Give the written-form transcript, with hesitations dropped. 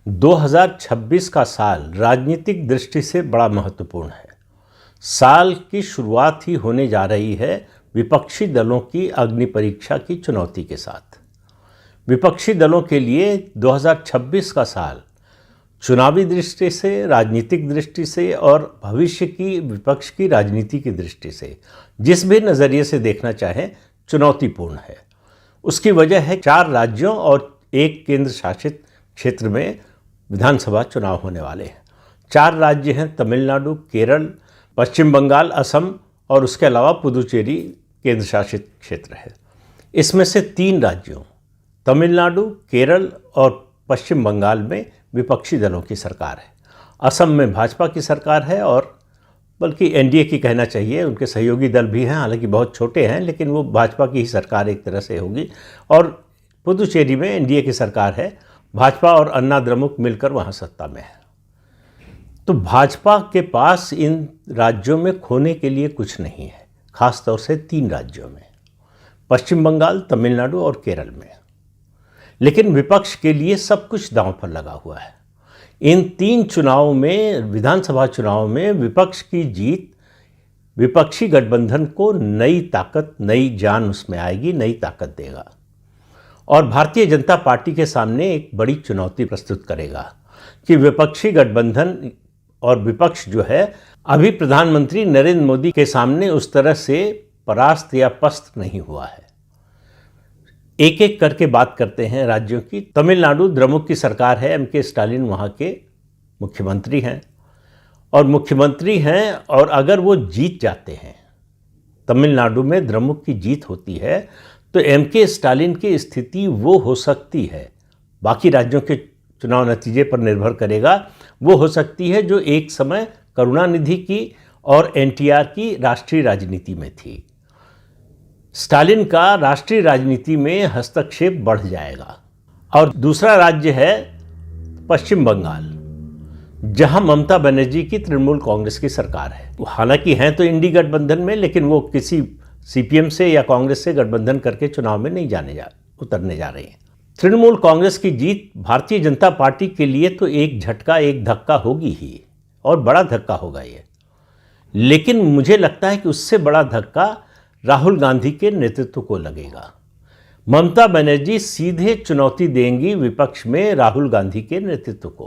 2026 का साल राजनीतिक दृष्टि से बड़ा महत्वपूर्ण है। साल की शुरुआत ही होने जा रही है विपक्षी दलों की अग्नि परीक्षा की चुनौती के साथ। विपक्षी दलों के लिए 2026 का साल चुनावी दृष्टि से, राजनीतिक दृष्टि से और भविष्य की विपक्ष की राजनीति की दृष्टि से, जिस भी नज़रिए से देखना चाहें, चुनौतीपूर्ण है। उसकी वजह है 4 राज्यों और 1 केंद्र शासित क्षेत्र में विधानसभा चुनाव होने वाले हैं। 4 राज्य हैं तमिलनाडु, केरल, पश्चिम बंगाल, असम और उसके अलावा पुदुचेरी केंद्र शासित क्षेत्र है। इसमें से 3 राज्यों तमिलनाडु, केरल और पश्चिम बंगाल में विपक्षी दलों की सरकार है। असम में भाजपा की सरकार है और बल्कि एनडीए की कहना चाहिए, उनके सहयोगी दल भी हैं, हालांकि बहुत छोटे हैं, लेकिन वो भाजपा की ही सरकार एक तरह से होगी। और पुदुचेरी में एनडीए की सरकार है, भाजपा और अन्ना द्रमुक मिलकर वहाँ सत्ता में है। तो भाजपा के पास इन राज्यों में खोने के लिए कुछ नहीं है, खास तौर से 3 राज्यों में, पश्चिम बंगाल, तमिलनाडु और केरल में। लेकिन विपक्ष के लिए सब कुछ दांव पर लगा हुआ है। इन 3 चुनावों में, विधानसभा चुनाव में विपक्ष की जीत विपक्षी गठबंधन को नई ताकत, नई जान उसमें आएगी, नई ताकत देगा और भारतीय जनता पार्टी के सामने एक बड़ी चुनौती प्रस्तुत करेगा कि विपक्षी गठबंधन और विपक्ष जो है अभी प्रधानमंत्री नरेंद्र मोदी के सामने उस तरह से परास्त या पस्त नहीं हुआ है। एक एक करके बात करते हैं राज्यों की। तमिलनाडु द्रमुक की सरकार है, एमके स्टालिन वहाँ के मुख्यमंत्री हैं और अगर वो जीत जाते हैं, तमिलनाडु में द्रमुक की जीत होती है, तो एमके स्टालिन की स्थिति वो हो सकती है, बाकी राज्यों के चुनाव नतीजे पर निर्भर करेगा, वो हो सकती है जो एक समय करुणानिधि की और एनटीआर की राष्ट्रीय राजनीति में थी। स्टालिन का राष्ट्रीय राजनीति में हस्तक्षेप बढ़ जाएगा। और दूसरा राज्य है पश्चिम बंगाल, जहां ममता बनर्जी की तृणमूल कांग्रेस की सरकार है। हालांकि हैं तो इंडी गठबंधन में, लेकिन वो किसी सीपीएम से या कांग्रेस से गठबंधन करके चुनाव में नहीं उतरने जा रही हैं। तृणमूल कांग्रेस की जीत भारतीय जनता पार्टी के लिए तो एक झटका, एक धक्का होगी ही, और बड़ा धक्का होगा ये। लेकिन मुझे लगता है कि उससे बड़ा धक्का राहुल गांधी के नेतृत्व को लगेगा। ममता बनर्जी सीधे चुनौती देंगी विपक्ष में राहुल गांधी के नेतृत्व को।